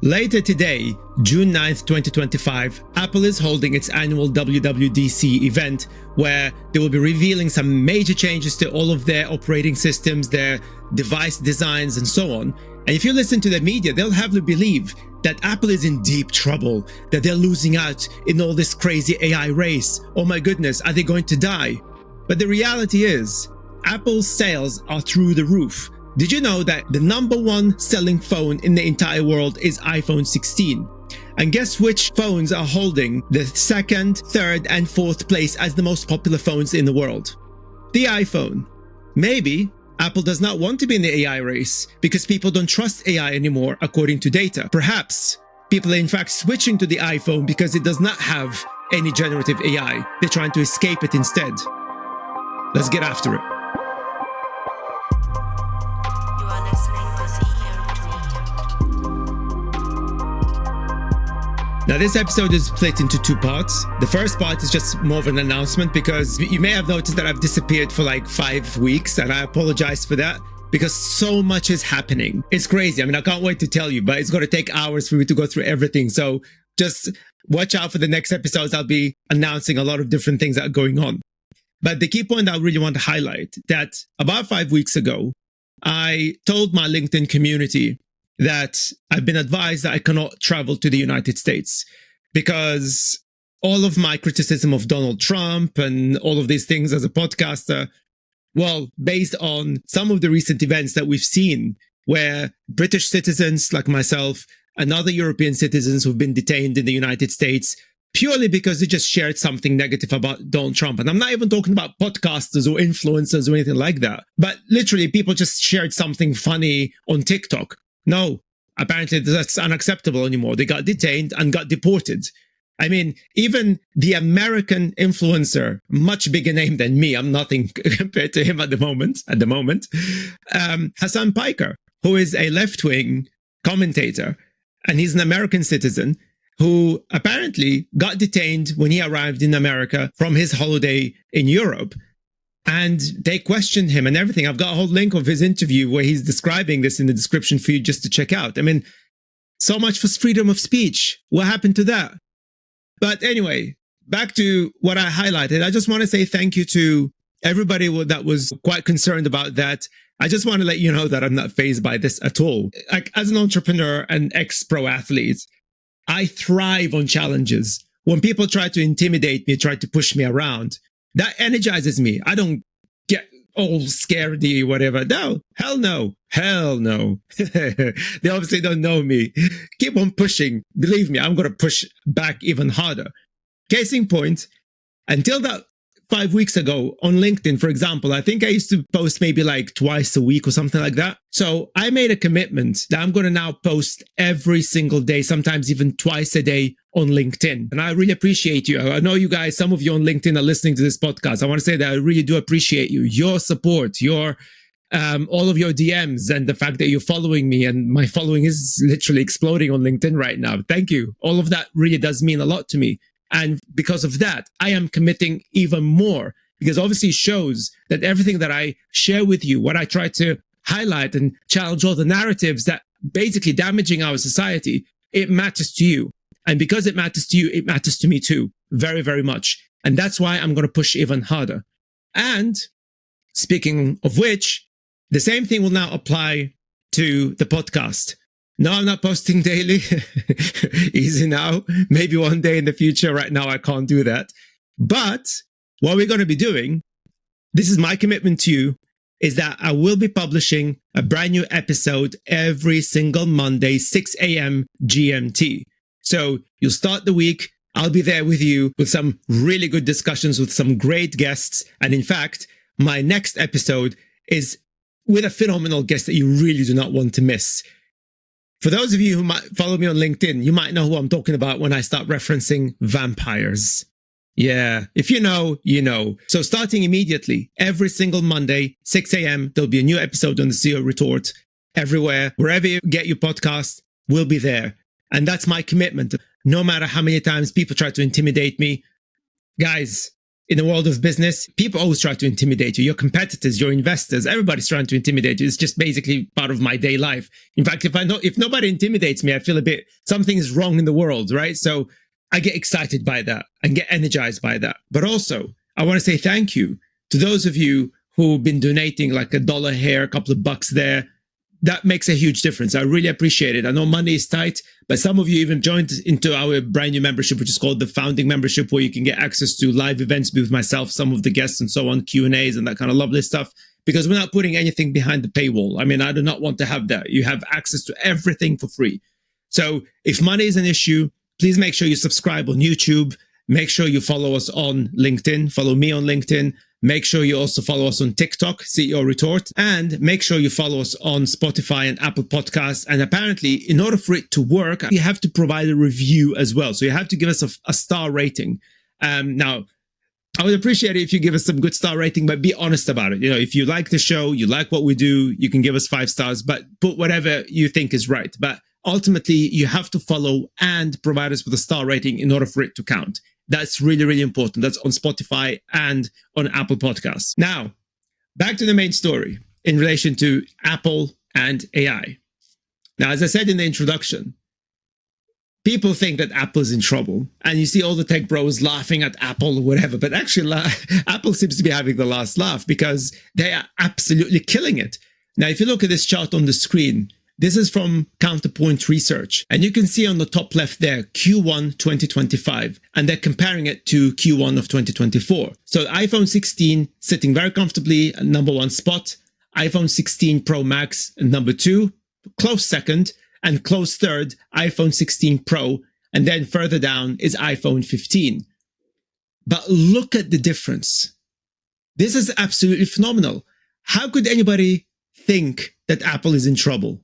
Later today, June 9th, 2025, Apple is holding its annual WWDC event where they will be revealing some major changes to all of their operating systems, their device designs, and so on. And if you listen to the media, they'll have you believe that Apple is in deep trouble, that they're losing out in all this crazy AI race. Oh my goodness, are they going to die? But the reality is, Apple's sales are through the roof. Did you know that the #1 selling phone in the entire world is iPhone 16? And guess which phones are holding the 2nd, 3rd, and 4th place as the most popular phones in the world? The iPhone. Maybe Apple does not want to be in the AI race because people don't trust AI anymore, according to data. Perhaps people are in fact switching to the iPhone because it does not have any generative AI. They're trying to escape it instead. Let's get after it. Now, this episode is split into 2 parts. The first part is just more of an announcement because you may have noticed that I've disappeared for like 5 weeks, and I apologize for that because so much is happening. It's crazy. I mean, I can't wait to tell you, but it's going to take hours for me to go through everything. So just watch out for the next episodes. I'll be announcing a lot of different things that are going on. But the key point I really want to highlight that about 5 weeks ago, I told my LinkedIn community that I've been advised that I cannot travel to the United States because all of my criticism of Donald Trump and all of these things as a podcaster, well, based on some of the recent events that we've seen where British citizens like myself and other European citizens who've been detained in the United States purely because they just shared something negative about Donald Trump. And I'm not even talking about podcasters or influencers or anything like that, but literally people just shared something funny on TikTok. No, apparently that's unacceptable anymore. They got detained and got deported. I mean, even the American influencer, much bigger name than me, I'm nothing compared to him at the moment, Hassan Piker, who is a left-wing commentator, and he's an American citizen who apparently got detained when he arrived in America from his holiday in Europe. And they questioned him and everything. I've got a whole link of his interview where he's describing this in the description for you just to check out. I mean, so much for freedom of speech. What happened to that? But anyway, back to what I highlighted. I just want to say thank you to everybody that was quite concerned about that. I just want to let you know that I'm not fazed by this at all. Like, as an entrepreneur and ex-pro athlete, I thrive on challenges. When people try to intimidate me, try to push me around, that energizes me. I don't get all scaredy or whatever. No, hell no. Hell no. They obviously don't know me. Keep on pushing. Believe me, I'm going to push back even harder. Case in point, until that 5 weeks ago on LinkedIn, for example, I think I used to post maybe like twice a week or something like that. So I made a commitment that I'm going to now post every single day, sometimes even twice a day on LinkedIn. And I really appreciate you. I know you guys, some of you on LinkedIn are listening to this podcast. I want to say that I really do appreciate you, your support, your all of your DMs, and the fact that you're following me, and my following is literally exploding on LinkedIn right now. Thank you. All of that really does mean a lot to me. And because of that, I am committing even more, because obviously it shows that everything that I share with you, what I try to highlight and challenge all the narratives that basically damaging our society, it matters to you. And because it matters to you, it matters to me too, very, very much. And that's why I'm going to push even harder. And speaking of which, the same thing will now apply to the podcast. No, I'm not posting daily. Easy now. Maybe one day in the future. Right now, I can't do that. But what we're going to be doing, this is my commitment to you, is that I will be publishing a brand new episode every single Monday, 6 a.m. GMT. So you'll start the week. I'll be there with you with some really good discussions with some great guests. And in fact, my next episode is with a phenomenal guest that you really do not want to miss. For those of you who might follow me on LinkedIn, you might know who I'm talking about when I start referencing vampires. Yeah, if you know, you know. So starting immediately, every single Monday, 6 a.m., there'll be a new episode on the CEO Retort. Everywhere, wherever you get your podcast, we'll be there. And that's my commitment. No matter how many times people try to intimidate me, guys, in the world of business, people always try to intimidate you. Your competitors, your investors, everybody's trying to intimidate you. It's just basically part of my day life. In fact, if nobody intimidates me, I feel something is wrong in the world, right? So I get excited by that and get energized by that. But also, I want to say thank you to those of you who've been donating like $1 here, a couple of bucks there. That makes a huge difference. I really appreciate it. I know money is tight, but some of you even joined into our brand new membership, which is called the Founding Membership, where you can get access to live events with myself, some of the guests and so on, Q&As and that kind of lovely stuff, because we're not putting anything behind the paywall. I mean, I do not want to have that. You have access to everything for free. So if money is an issue, please make sure you subscribe on YouTube. Make sure you follow us on LinkedIn. Follow me on LinkedIn. Make sure you also follow us on TikTok, CEO Retort, and make sure you follow us on Spotify and Apple Podcasts. And apparently, in order for it to work, you have to provide a review as well. So you have to give us a star rating. Now, I would appreciate it if you give us some good star rating, but be honest about it. You know, if you like the show, you like what we do, you can give us 5 stars, but put whatever you think is right. But ultimately, you have to follow and provide us with a star rating in order for it to count. That's really, really important. That's on Spotify and on Apple Podcasts. Now, back to the main story in relation to Apple and AI. Now, as I said in the introduction, people think that Apple is in trouble, and you see all the tech bros laughing at Apple or whatever, but actually Apple seems to be having the last laugh because they are absolutely killing it. Now, if you look at this chart on the screen, this is from Counterpoint Research, and you can see on the top left there, Q1 2025, and they're comparing it to Q1 of 2024. So iPhone 16 sitting very comfortably at number 1 spot, iPhone 16 Pro Max number 2, close second, and close third, iPhone 16 Pro, and then further down is iPhone 15. But look at the difference. This is absolutely phenomenal. How could anybody think that Apple is in trouble?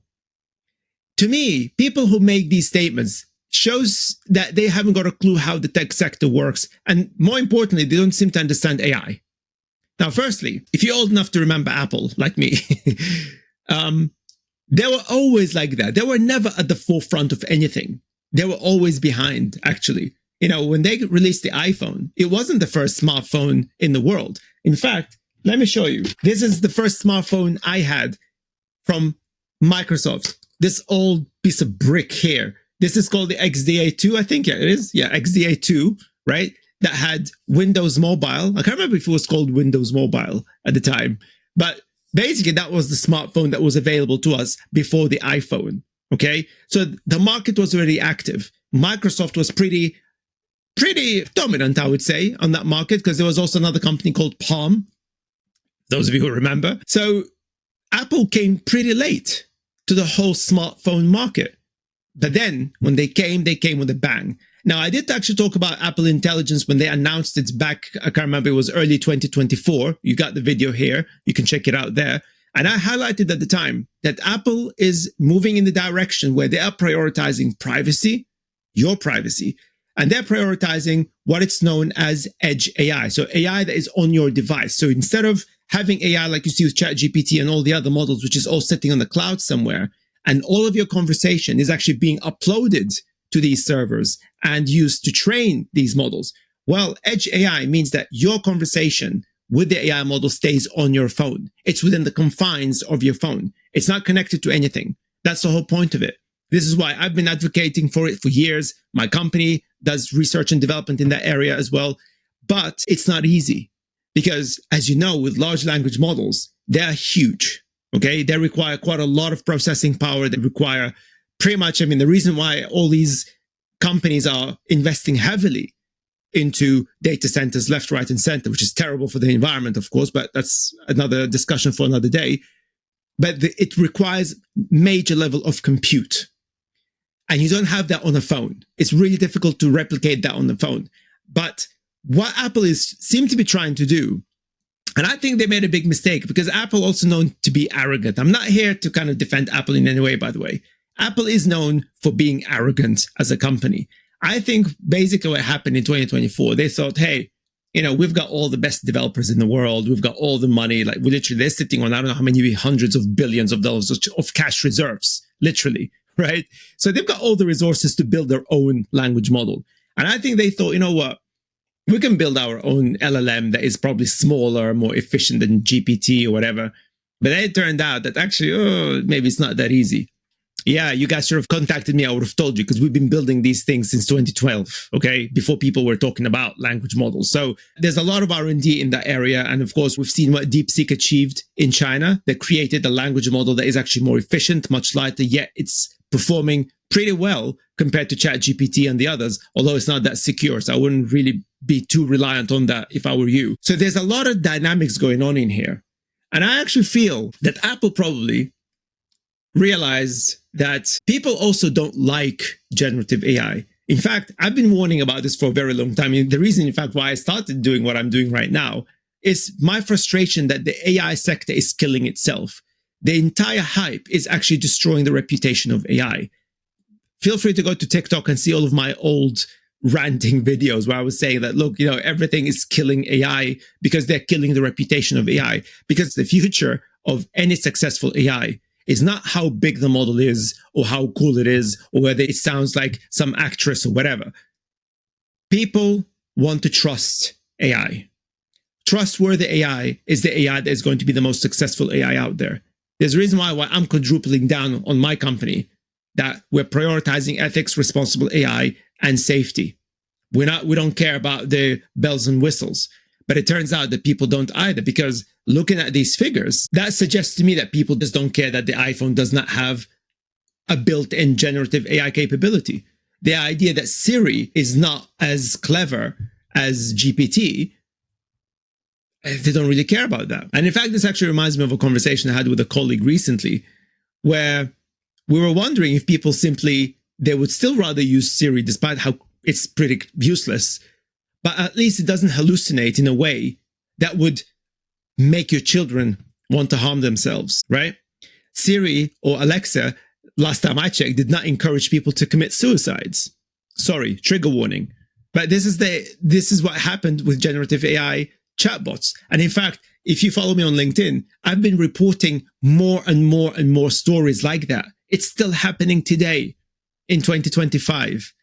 To me, people who make these statements shows that they haven't got a clue how the tech sector works. And more importantly, they don't seem to understand AI. Now, firstly, if you're old enough to remember Apple, like me, they were always like that. They were never at the forefront of anything. They were always behind, actually. You know, when they released the iPhone, it wasn't the first smartphone in the world. In fact, let me show you. This is the first smartphone I had from Microsoft. This old piece of brick here. This is called the XDA2, I think. Yeah, it is. Yeah, XDA2, right? That had Windows Mobile. I can't remember if it was called Windows Mobile at the time. But basically, that was the smartphone that was available to us before the iPhone. Okay? So the market was already active. Microsoft was pretty dominant, I would say, on that market, because there was also another company called Palm. Those of you who remember. So Apple came pretty late to the whole smartphone market. But then when they came with a bang. Now, I did actually talk about Apple Intelligence when they announced it back, I can't remember, it was early 2024. You got the video here. You can check it out there. And I highlighted at the time that Apple is moving in the direction where they are prioritizing privacy, your privacy, and they're prioritizing what it's known as edge AI. So AI that is on your device. So instead of having AI like you see with ChatGPT and all the other models, which is all sitting on the cloud somewhere, and all of your conversation is actually being uploaded to these servers and used to train these models. Well, edge AI means that your conversation with the AI model stays on your phone. It's within the confines of your phone. It's not connected to anything. That's the whole point of it. This is why I've been advocating for it for years. My company does research and development in that area as well. But it's not easy. Because, as you know, with large language models, they're huge, okay? They require quite a lot of processing power. They require pretty much, I mean, the reason why all these companies are investing heavily into data centers left, right, and center, which is terrible for the environment, of course, but that's another discussion for another day. But it requires major level of compute. And you don't have that on a phone. It's really difficult to replicate that on the phone. But what Apple seem to be trying to do, and I think they made a big mistake, because Apple also known to be arrogant. I'm not here to kind of defend Apple in any way, by the way. Apple is known for being arrogant as a company. I think basically what happened in 2024, they thought, hey, you know, we've got all the best developers in the world. We've got all the money. Like, they're sitting on, I don't know how many hundreds of billions of dollars of cash reserves, literally, right? So they've got all the resources to build their own language model. And I think they thought, you know what? We can build our own LLM that is probably smaller, more efficient than GPT or whatever. But then it turned out that actually, maybe it's not that easy. Yeah, you guys should have contacted me. I would have told you, because we've been building these things since 2012, okay? Before people were talking about language models. So there's a lot of R&D in that area. And of course, we've seen what DeepSeek achieved in China. They created a language model that is actually more efficient, much lighter, yet it's performing pretty well compared to ChatGPT and the others, although it's not that secure. So I wouldn't really be too reliant on that if I were you. So there's a lot of dynamics going on in here. And I actually feel that Apple probably realized that people also don't like generative AI. In fact, I've been warning about this for a very long time. And the reason, in fact, why I started doing what I'm doing right now is my frustration that the AI sector is killing itself. The entire hype is actually destroying the reputation of AI. Feel free to go to TikTok and see all of my old ranting videos where I was saying that, look, everything is killing AI because they're killing the reputation of AI. Because the future of any successful AI is not how big the model is or how cool it is or whether it sounds like some actress or whatever. People want to trust AI. Trustworthy AI is the AI that is going to be the most successful AI out there. There's a reason why I'm quadrupling down on my company, that we're prioritizing ethics, responsible AI, and safety. We don't care about the bells and whistles. But it turns out that people don't either, because looking at these figures, that suggests to me that people just don't care that the iPhone does not have a built-in generative AI capability. The idea that Siri is not as clever as GPT, they don't really care about that. And in fact, this actually reminds me of a conversation I had with a colleague recently, where we were wondering if people they would still rather use Siri, despite how it's pretty useless, but at least it doesn't hallucinate in a way that would make your children want to harm themselves, right? Siri or Alexa, last time I checked, did not encourage people to commit suicides. Sorry, trigger warning. But this is what happened with generative AI chatbots. And in fact, if you follow me on LinkedIn, I've been reporting more and more and more stories like that. It's still happening today in 2025.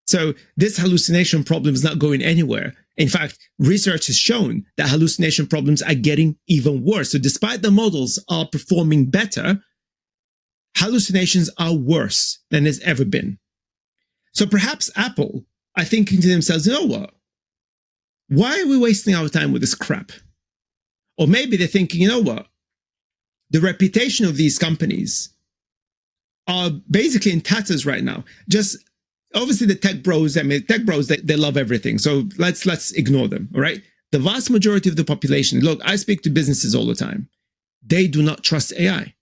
So this hallucination problem is not going anywhere. In fact, research has shown that hallucination problems are getting even worse. So despite the models are performing better, hallucinations are worse than there's ever been. So perhaps Apple are thinking to themselves, you know what? Why are we wasting our time with this crap? Or maybe they're thinking, you know what? The reputation of these companies are basically in tatters right now. Just obviously the tech bros, they love everything. So let's ignore them, all right? The vast majority of the population, look, I speak to businesses all the time. They do not trust AI.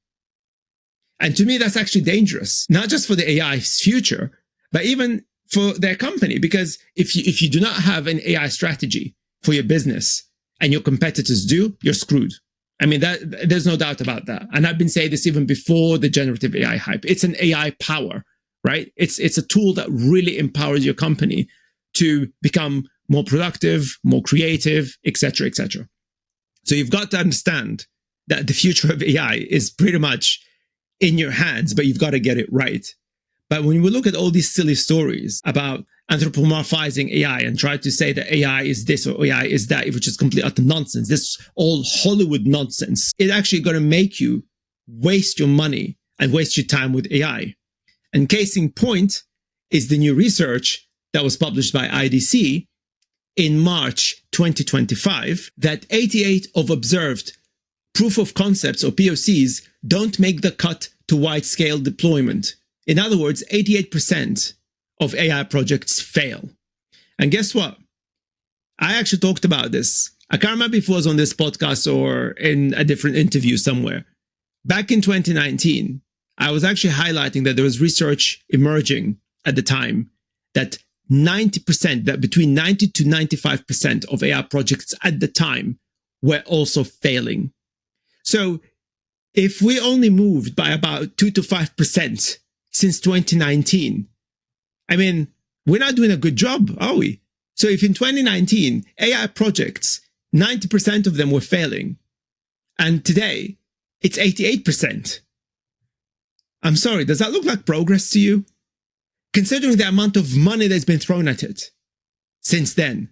And to me, that's actually dangerous, not just for the AI's future, but even for their company. Because if you do not have an AI strategy for your business and your competitors do, you're screwed. I mean, there's no doubt about that. And I've been saying this even before the generative AI hype. It's an AI power, right? It's a tool that really empowers your company to become more productive, more creative, etc., etc. So you've got to understand that the future of AI is pretty much in your hands, but you've got to get it right. But when we look at all these silly stories about anthropomorphizing AI and try to say that AI is this or AI is that, which is complete utter nonsense, this all Hollywood nonsense, it's actually going to make you waste your money and waste your time with AI. And case in point is the new research that was published by IDC in March 2025, that 88 of observed proof of concepts or POCs don't make the cut to wide-scale deployment. In other words, 88% of AI projects fail. And guess what? I actually talked about this. I can't remember if it was on this podcast or in a different interview somewhere. Back in 2019, I was actually highlighting that there was research emerging at the time that between 90 to 95% of AI projects at the time were also failing. So if we only moved by about 2 to 5% since 2019, I mean, we're not doing a good job, are we? So if in 2019, AI projects, 90% of them were failing, and today it's 88%. I'm sorry, does that look like progress to you? Considering the amount of money that's been thrown at it since then.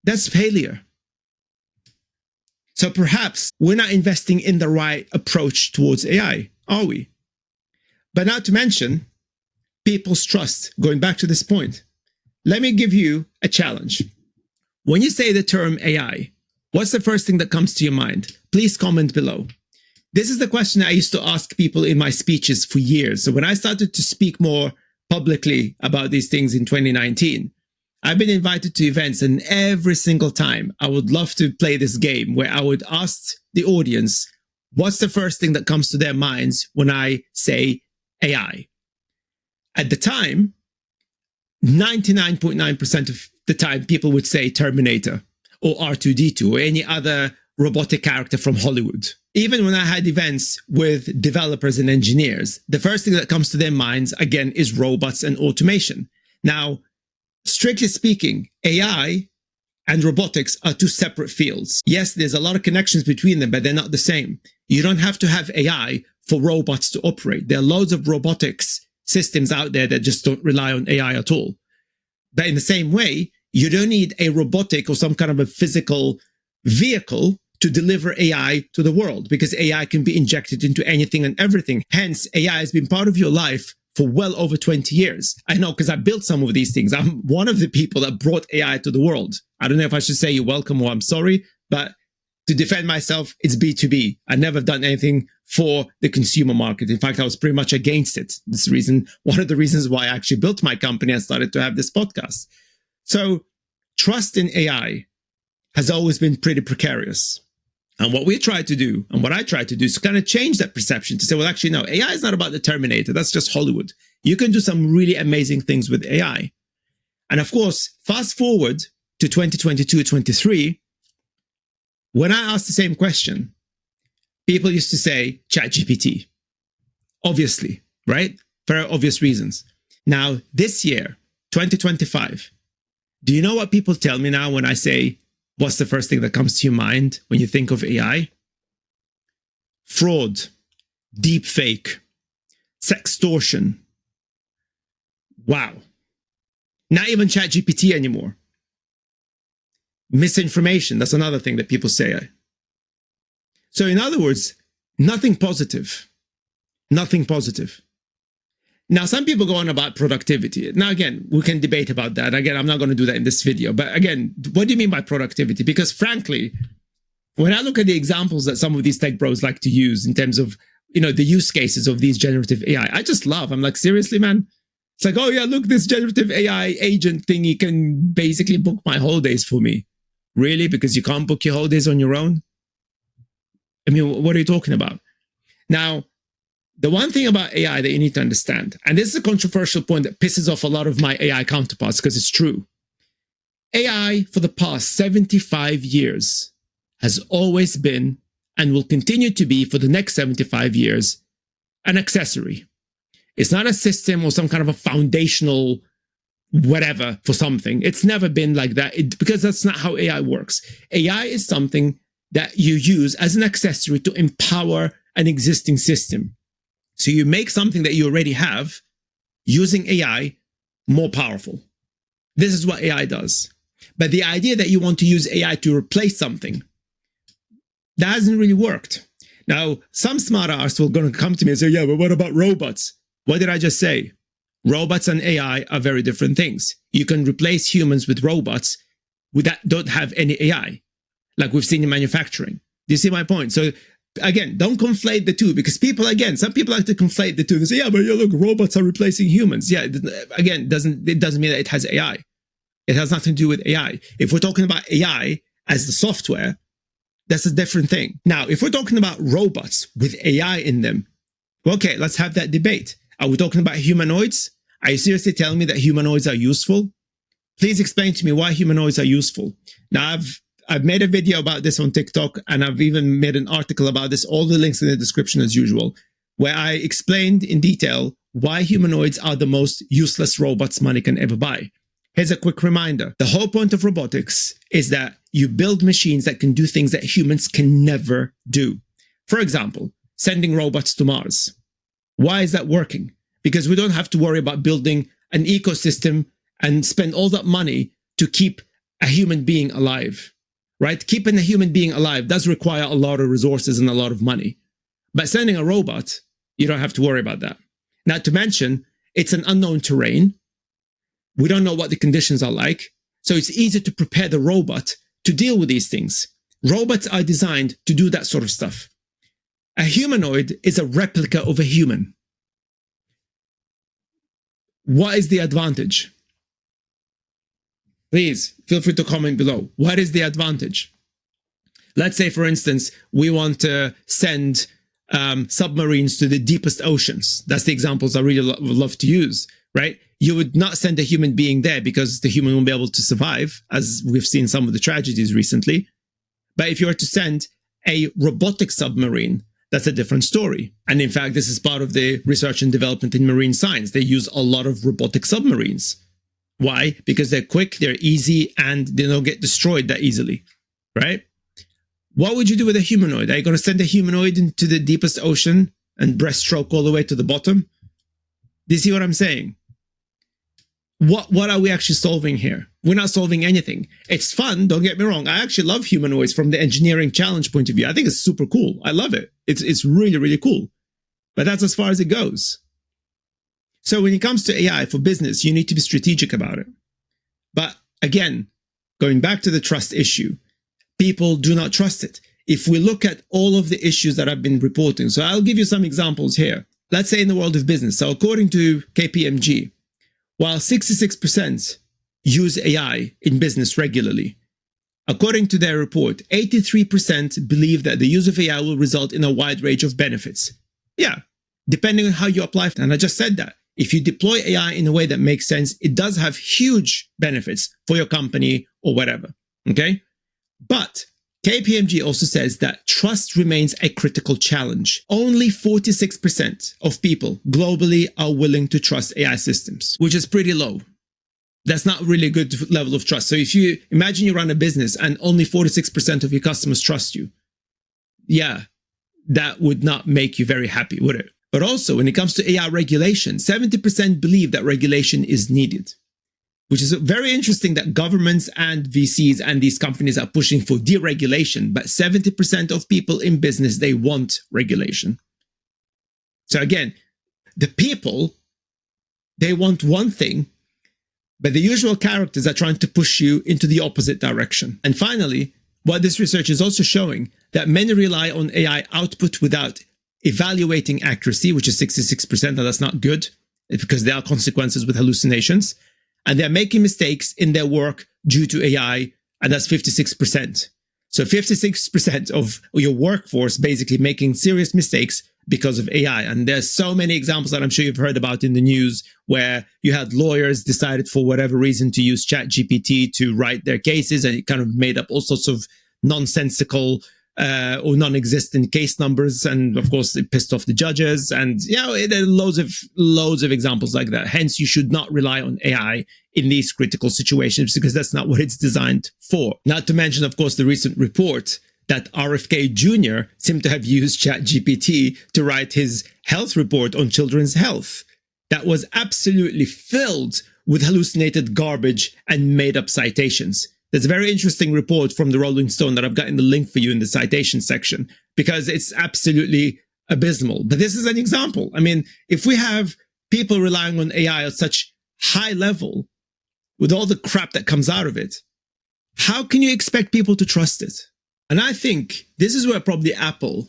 That's failure. So perhaps we're not investing in the right approach towards AI, are we? But not to mention people's trust. Going back to this point, let me give you a challenge. When you say the term AI, what's the first thing that comes to your mind? Please comment below. This is the question I used to ask people in my speeches for years. So when I started to speak more publicly about these things in 2019, I've been invited to events, and every single time I would love to play this game where I would ask the audience, what's the first thing that comes to their minds when I say AI? At the time, 99.9% of the time, people would say Terminator or R2-D2 or any other robotic character from Hollywood. Even when I had events with developers and engineers, the first thing that comes to their minds, again, is robots and automation. Now, strictly speaking, AI and robotics are two separate fields. Yes, there's a lot of connections between them, but they're not the same. You don't have to have AI for robots to operate. There are loads of robotics systems out there that just don't rely on AI at all. But in the same way, you don't need a robotic or some kind of a physical vehicle to deliver AI to the world, because AI can be injected into anything and everything. Hence, AI has been part of your life for well over 20 years. I know, because I built some of these things. I'm one of the people that brought AI to the world. I don't know if I should say you're welcome or I'm sorry, but to defend myself, it's B2B. I never done anything for the consumer market. In fact, I was pretty much against it. This reason, one of the reasons why I actually built my company and started to have this podcast. So trust in AI has always been pretty precarious. And what we try to do, and what I try to do, is kind of change that perception to say, well, actually, no, AI is not about the Terminator. That's just Hollywood. You can do some really amazing things with AI. And of course, fast forward to 2022, 23, when I asked the same question, people used to say ChatGPT. Obviously, right? For obvious reasons. Now, this year, 2025, do you know what people tell me now when I say, what's the first thing that comes to your mind when you think of AI? Fraud, deep fake, sextortion. Wow. Not even ChatGPT anymore. Misinformation, that's another thing that people say. So in other words, nothing positive. Nothing positive. Now, some people go on about productivity. Now, again, we can debate about that. Again, I'm not going to do that in this video. But again, what do you mean by productivity? Because frankly, when I look at the examples that some of these tech bros like to use in terms of, the use cases of these generative AI, I just laugh. I'm like, seriously, man? It's like, oh yeah, look, this generative AI agent thingy can basically book my holidays for me. Really? Because you can't book your holidays on your own? I mean, what are you talking about? Now, the one thing about AI that you need to understand, and this is a controversial point that pisses off a lot of my AI counterparts because it's true. AI for the past 75 years has always been and will continue to be for the next 75 years an accessory. It's not a system or some kind of a foundational whatever for something. It's never been like that because that's not how AI works. AI is something that you use as an accessory to empower an existing system. So you make something that you already have using AI more powerful. This is what AI does. But the idea that you want to use AI to replace something, that hasn't really worked. Now, some smart arse will going to come to me and say, yeah, but what about robots? What did I just say? Robots and AI are very different things. You can replace humans with robots that don't have any AI, like we've seen in manufacturing. Do you see my point? So again, don't conflate the two, because some people like to conflate the two. They say, yeah, but look, robots are replacing humans. Yeah, again, it doesn't mean that it has AI. It has nothing to do with AI. If we're talking about AI as the software, that's a different thing. Now, if we're talking about robots with AI in them, okay, let's have that debate. Are we talking about humanoids? Are you seriously telling me that humanoids are useful? Please explain to me why humanoids are useful. Now, I've made a video about this on TikTok, and I've even made an article about this, all the links in the description as usual, where I explained in detail why humanoids are the most useless robots money can ever buy. Here's a quick reminder. The whole point of robotics is that you build machines that can do things that humans can never do. For example, sending robots to Mars. Why is that working? Because we don't have to worry about building an ecosystem and spend all that money to keep a human being alive, right? Keeping a human being alive does require a lot of resources and a lot of money. But sending a robot, you don't have to worry about that. Not to mention, it's an unknown terrain. We don't know what the conditions are like. So it's easy to prepare the robot to deal with these things. Robots are designed to do that sort of stuff. A humanoid is a replica of a human. What is the advantage? Please feel free to comment below. What is the advantage? Let's say, for instance, we want to send submarines to the deepest oceans. That's the examples I really love to use, right? You would not send a human being there because the human won't be able to survive, as we've seen some of the tragedies recently. But if you were to send a robotic submarine, that's a different story. And in fact, this is part of the research and development in marine science. They use a lot of robotic submarines. Why? Because they're quick, they're easy, and they don't get destroyed that easily, right? What would you do with a humanoid? Are you going to send a humanoid into the deepest ocean and breaststroke all the way to the bottom? Do you see what I'm saying? What are we actually solving here? We're not solving anything. It's fun, don't get me wrong. I actually love humanoids from the engineering challenge point of view. I think it's super cool. I love it. It's really, really cool. But that's as far as it goes. So when it comes to AI for business, you need to be strategic about it. But again, going back to the trust issue, people do not trust it. If we look at all of the issues that I've been reporting, so I'll give you some examples here. Let's say in the world of business. So according to KPMG, while 66% use AI in business regularly, according to their report, 83% believe that the use of AI will result in a wide range of benefits. Yeah, depending on how you apply it. And I just said that. If you deploy AI in a way that makes sense, it does have huge benefits for your company or whatever. Okay? But KPMG also says that trust remains a critical challenge. Only 46% of people globally are willing to trust AI systems, which is pretty low. That's not really a good level of trust. So if you imagine you run a business and only 46% of your customers trust you, yeah, that would not make you very happy, would it? But also, when it comes to AI regulation, 70% believe that regulation is needed, which is very interesting that governments and VCs and these companies are pushing for deregulation, but 70% of people in business, they want regulation. So again, the people, they want one thing, but the usual characters are trying to push you into the opposite direction. And finally, what this research is also showing, that many rely on AI output without evaluating accuracy, which is 66%, and that's not good because there are consequences with hallucinations. And they're making mistakes in their work due to AI, and that's 56%. So 56% of your workforce basically making serious mistakes because of AI. And there's so many examples that I'm sure you've heard about in the news where you had lawyers decided for whatever reason to use ChatGPT to write their cases, and it kind of made up all sorts of nonsensical or non-existent case numbers, and of course it pissed off the judges, and there are loads of examples like that. Hence, you should not rely on AI in these critical situations because that's not what it's designed for. Not to mention, of course, the recent report that RFK Jr. seemed to have used ChatGPT to write his health report on children's health. That was absolutely filled with hallucinated garbage and made-up citations. There's a very interesting report from the Rolling Stone that I've got in the link for you in the citation section because it's absolutely abysmal. But this is an example. I mean, if we have people relying on AI at such high level with all the crap that comes out of it, how can you expect people to trust it? And I think this is where probably Apple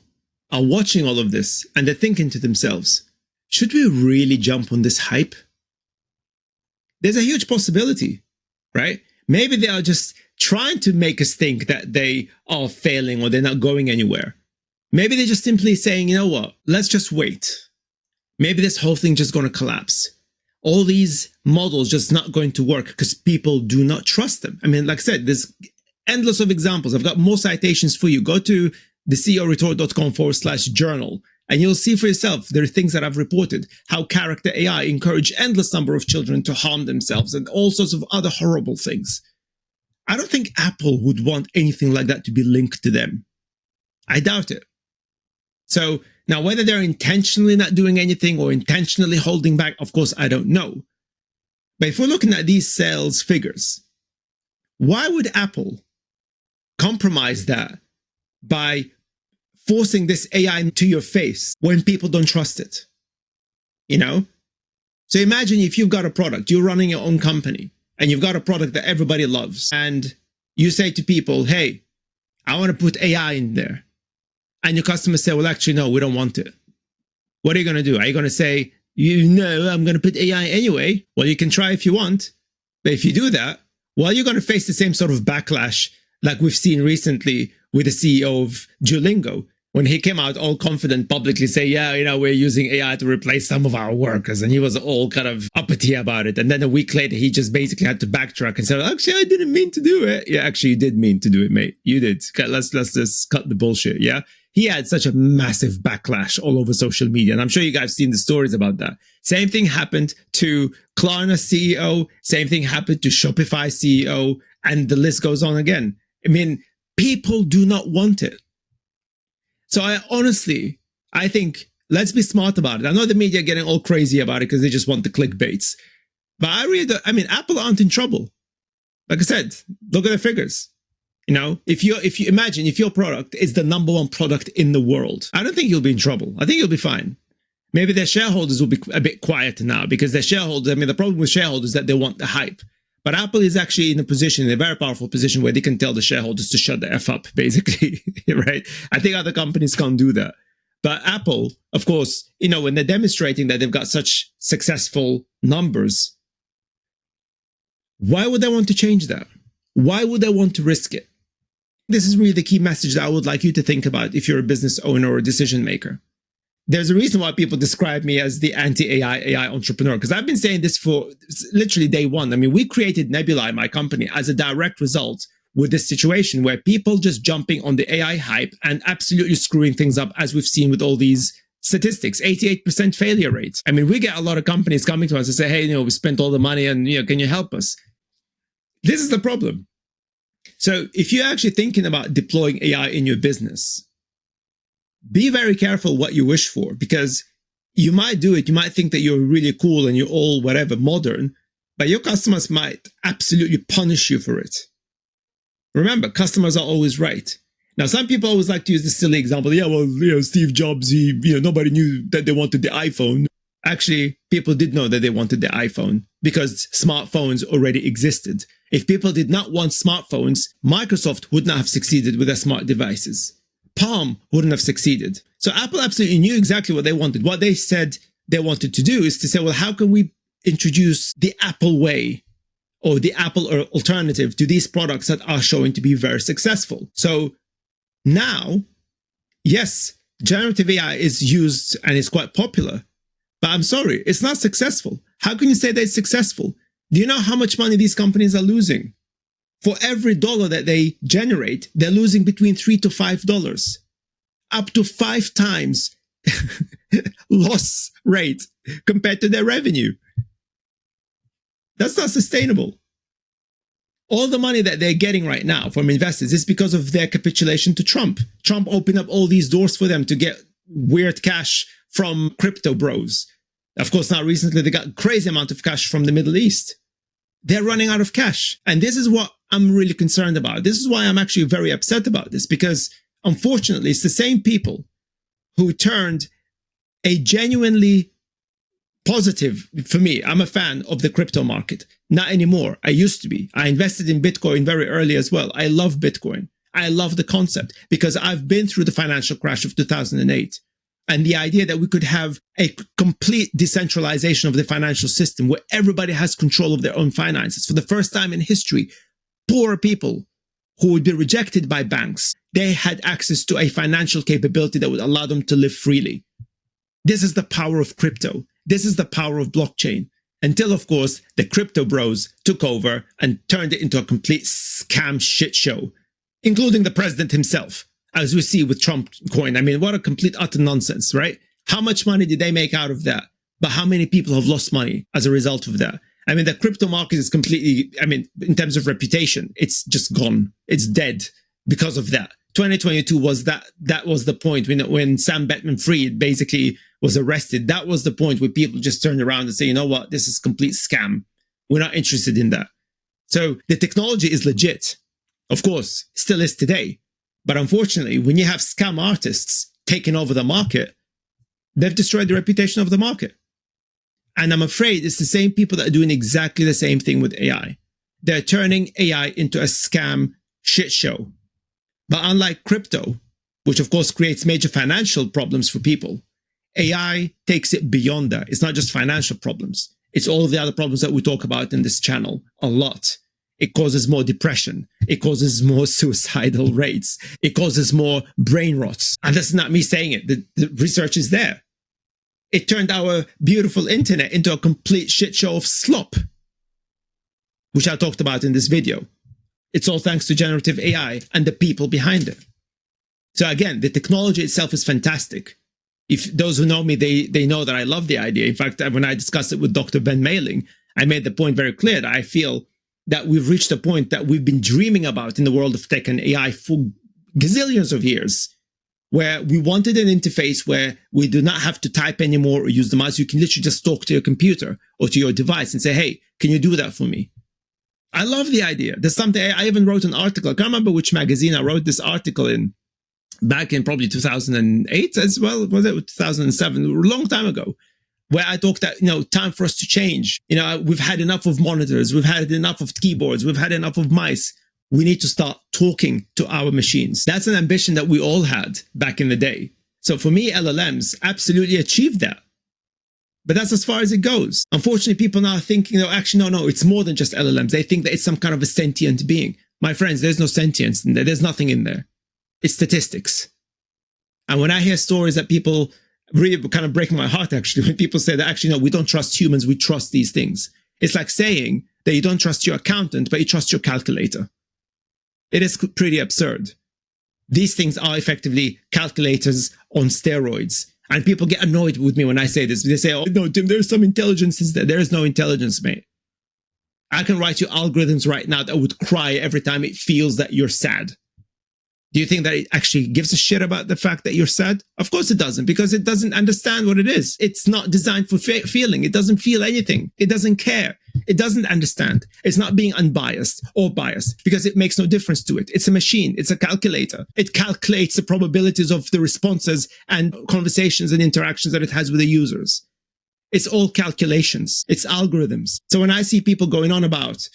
are watching all of this and they're thinking to themselves, should we really jump on this hype? There's a huge possibility, right? Maybe they are just trying to make us think that they are failing or they're not going anywhere. Maybe they're just simply saying, you know what, let's just wait. Maybe this whole thing just going to collapse. All these models just not going to work because people do not trust them. I mean, like I said, there's endless of examples. I've got more citations for you. Go to theceoretort.com/journal and you'll see for yourself. There are things that I've reported, how character AI encourage endless number of children to harm themselves and all sorts of other horrible things. I don't think Apple would want anything like that to be linked to them. I doubt it. So now whether they're intentionally not doing anything or intentionally holding back, of course, I don't know. But if we're looking at these sales figures, Why would Apple compromise that by forcing this AI to your face when people don't trust it? You know? So imagine if you've got a product, you're running your own company, and you've got a product that everybody loves, and you say to people, hey, I want to put AI in there. And your customers say, well, actually, no, we don't want it. What are you going to do? Are you going to say, you know, I'm going to put AI anyway? Well, you can try if you want. But if you do that, well, you're going to face the same sort of backlash like we've seen recently with the CEO of Duolingo, when he came out all confident publicly say, yeah, you know, we're using AI to replace some of our workers. And he was all kind of uppity about it. And then a week later, he just basically had to backtrack and said, actually, I didn't mean to do it. Yeah, actually, you did mean to do it, mate. You did. Let's just cut the bullshit. Yeah. He had such a massive backlash all over social media. And I'm sure you guys have seen the stories about that. Same thing happened to Klarna CEO. Same thing happened to Shopify CEO. And the list goes on again. I mean, people do not want it. So I think, let's be smart about it. I know the media are getting all crazy about it because they just want the clickbaits. But Apple aren't in trouble. Like I said, look at the figures. You know, if you imagine if your product is the number one product in the world, I don't think you'll be in trouble. I think you'll be fine. Maybe their shareholders will be a bit quieter now because their shareholders, the problem with shareholders is that they want the hype. But Apple is actually in a very powerful position where they can tell the shareholders to shut the F up, basically, right? I think other companies can't do that. But Apple, of course, you know, when they're demonstrating that they've got such successful numbers, why would they want to change that? Why would they want to risk it? This is really the key message that I would like you to think about if you're a business owner or a decision maker. There's a reason why people describe me as the anti-AI AI entrepreneur, because I've been saying this for literally day one. I mean, we created Nebula, my company, as a direct result with this situation where people just jumping on the AI hype and absolutely screwing things up, as we've seen with all these statistics, 88% failure rate. I mean, we get a lot of companies coming to us and say, hey, you know, we spent all the money and, you know, can you help us? This is the problem. So if you're actually thinking about deploying AI in your business, be very careful what you wish for, because you might do it. You might think that you're really cool and you're all whatever modern, but your customers might absolutely punish you for it. Remember, customers are always right. Now, some people always like to use this silly example. Yeah, well, you know, Steve Jobs, nobody knew that they wanted the iPhone. Actually, people did know that they wanted the iPhone because smartphones already existed. If people did not want smartphones, Microsoft would not have succeeded with their smart devices. Palm wouldn't have succeeded. So Apple absolutely knew exactly what they wanted. What they said they wanted to do is to say, well, how can we introduce the Apple way or the Apple alternative to these products that are showing to be very successful? So now, yes, generative AI is used and is quite popular, but I'm sorry, it's not successful. How can you say that it's successful? Do you know how much money these companies are losing? For every dollar that they generate, they're losing between $3 to $5, up to 5 times loss rate compared to their revenue. That's not sustainable. All the money that they're getting right now from investors is because of their capitulation to Trump. Trump opened up all these doors for them to get weird cash from crypto bros. Of course, now recently they got a crazy amount of cash from the Middle East. They're running out of cash. And this is what I'm really concerned about. This is why I'm actually very upset about this, because unfortunately, it's the same people who turned a genuinely positive, for me, I'm a fan of the crypto market. Not anymore. I used to be. I invested in Bitcoin very early as well. I love Bitcoin. I love the concept because I've been through the financial crash of 2008. And the idea that we could have a complete decentralization of the financial system where everybody has control of their own finances. For the first time in history, poor people who would be rejected by banks, they had access to a financial capability that would allow them to live freely. This is the power of crypto. This is the power of blockchain. Until, of course, the crypto bros took over and turned it into a complete scam shit show, including the president himself, as we see with Trump coin. I mean, what a complete utter nonsense, right? How much money did they make out of that? But how many people have lost money as a result of that? I mean, the crypto market is completely, in terms of reputation, it's just gone. It's dead because of that. 2022 was that was the point when Sam Bankman-Fried basically was arrested. That was the point where people just turned around and say, you know what, this is a complete scam. We're not interested in that. So the technology is legit. Of course, still is today. But unfortunately, when you have scam artists taking over the market, they've destroyed the reputation of the market. And I'm afraid it's the same people that are doing exactly the same thing with AI. They're turning AI into a scam shit show. But unlike crypto, which of course creates major financial problems for people, AI takes it beyond that. It's not just financial problems. It's all of the other problems that we talk about in this channel a lot. It causes more depression. It causes more suicidal rates. It causes more brain rots. And that's not me saying it. The research is there. It turned our beautiful internet into a complete shit show of slop, which I talked about in this video. It's all thanks to generative AI and the people behind it. So again, the technology itself is fantastic. If those who know me, they know that I love the idea. In fact, when I discussed it with Dr. Ben Mailing, I made the point very clear that I feel that we've reached a point that we've been dreaming about in the world of tech and AI for gazillions of years, where we wanted an interface where we do not have to type anymore or use the mouse. You can literally just talk to your computer or to your device and say, hey, can you do that for me? I love the idea. There's something, I even wrote an article. I can't remember which magazine I wrote this article in, back in probably 2008 as well. Was it 2007? A long time ago, where I talked that, time for us to change. We've had enough of monitors. We've had enough of keyboards. We've had enough of mice. We need to start talking to our machines. That's an ambition that we all had back in the day. So for me, LLMs absolutely achieved that. But that's as far as it goes. Unfortunately, people now are thinking, actually, no, it's more than just LLMs. They think that it's some kind of a sentient being. My friends, there's no sentience in there. There's nothing in there. It's statistics. And when I hear stories that people really kind of break my heart, actually, when people say that, actually, no, we don't trust humans, we trust these things. It's like saying that you don't trust your accountant, but you trust your calculator. It is pretty absurd. These things are effectively calculators on steroids. And people get annoyed with me when I say this. They say, oh, no, Tim, there's some intelligence in there. There is no intelligence, mate. I can write you algorithms right now that would cry every time it feels that you're sad. Do you think that it actually gives a shit about the fact that you're sad? Of course it doesn't, because it doesn't understand what it is. It's not designed for feeling. It doesn't feel anything. It doesn't care. It doesn't understand. It's not being unbiased or biased because it makes no difference to it. It's a machine. It's a calculator. It calculates the probabilities of the responses and conversations and interactions that it has with the users. It's all calculations. It's algorithms. So when I see people going on about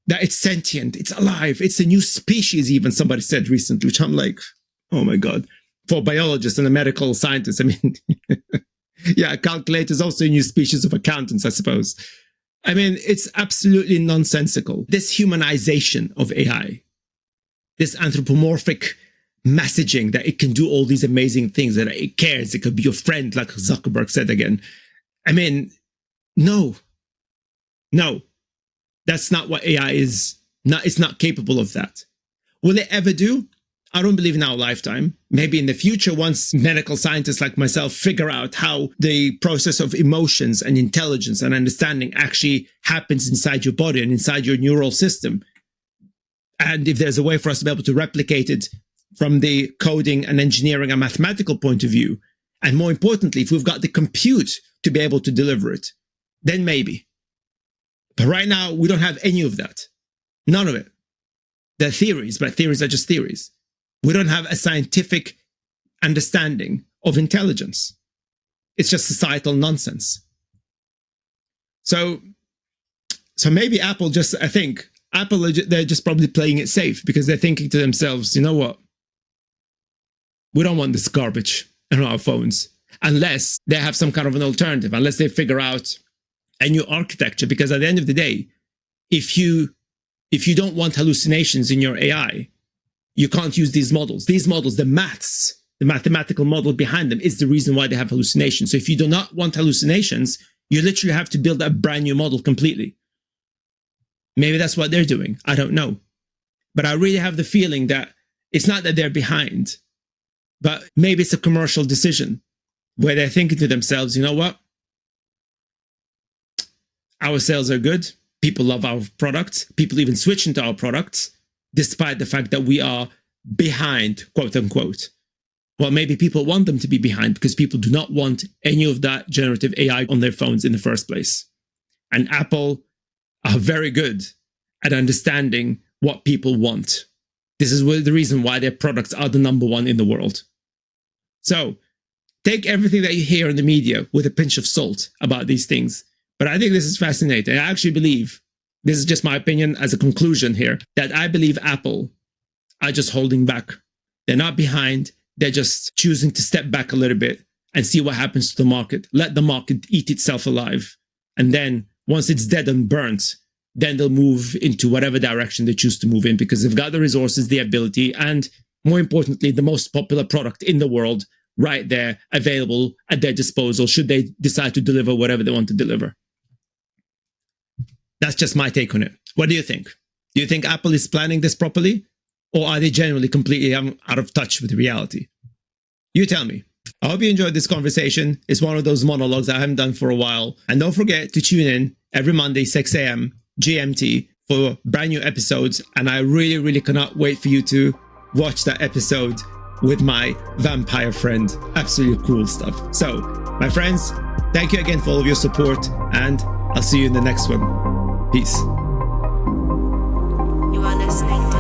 that it's sentient, it's alive, it's a new species, even somebody said recently, which I'm like, oh my God. For biologists and a medical scientist, I mean, yeah, calculator is also a new species of accountants, I suppose. I mean, it's absolutely nonsensical. This humanization of AI, this anthropomorphic messaging that it can do all these amazing things, that it cares, it could be your friend, like Zuckerberg said again. I mean, no. That's not what AI is. It's not capable of that. Will it ever do? I don't believe in our lifetime. Maybe in the future, once medical scientists like myself figure out how the process of emotions and intelligence and understanding actually happens inside your body and inside your neural system. And if there's a way for us to be able to replicate it from the coding and engineering and mathematical point of view, and more importantly, if we've got the compute to be able to deliver it, then maybe. But right now, we don't have any of that. None of it. They're theories, but theories are just theories. We don't have a scientific understanding of intelligence. It's just societal nonsense. So maybe Apple they're just probably playing it safe because they're thinking to themselves, you know what? We don't want this garbage on our phones unless they have some kind of an alternative, unless they figure out a new architecture. Because at the end of the day, if you don't want hallucinations in your AI, you can't use these models. These models, the mathematical model behind them is the reason why they have hallucinations. So if you do not want hallucinations, you literally have to build a brand new model completely. Maybe that's what they're doing. I don't know. But I really have the feeling that it's not that they're behind, but maybe it's a commercial decision where they're thinking to themselves, you know what? Our sales are good. People love our products. People even switch into our products, despite the fact that we are behind, quote unquote. Well, maybe people want them to be behind because people do not want any of that generative AI on their phones in the first place. And Apple are very good at understanding what people want. This is the reason why their products are the number one in the world. So take everything that you hear in the media with a pinch of salt about these things. But I think this is fascinating. I actually believe, this is just my opinion as a conclusion here, that I believe Apple are just holding back. They're not behind. They're just choosing to step back a little bit and see what happens to the market. Let the market eat itself alive. And then once it's dead and burnt, then they'll move into whatever direction they choose to move in, because they've got the resources, the ability, and more importantly, the most popular product in the world right there available at their disposal should they decide to deliver whatever they want to deliver. That's just my take on it. What do you think? Do you think Apple is planning this properly? Or are they generally completely out of touch with reality? You tell me. I hope you enjoyed this conversation. It's one of those monologues I haven't done for a while. And don't forget to tune in every Monday, 6 a.m. GMT for brand new episodes. And I really, really cannot wait for you to watch that episode with my vampire friend. Absolutely cool stuff. So, my friends, thank you again for all of your support. And I'll see you in the next one. Peace. You are listening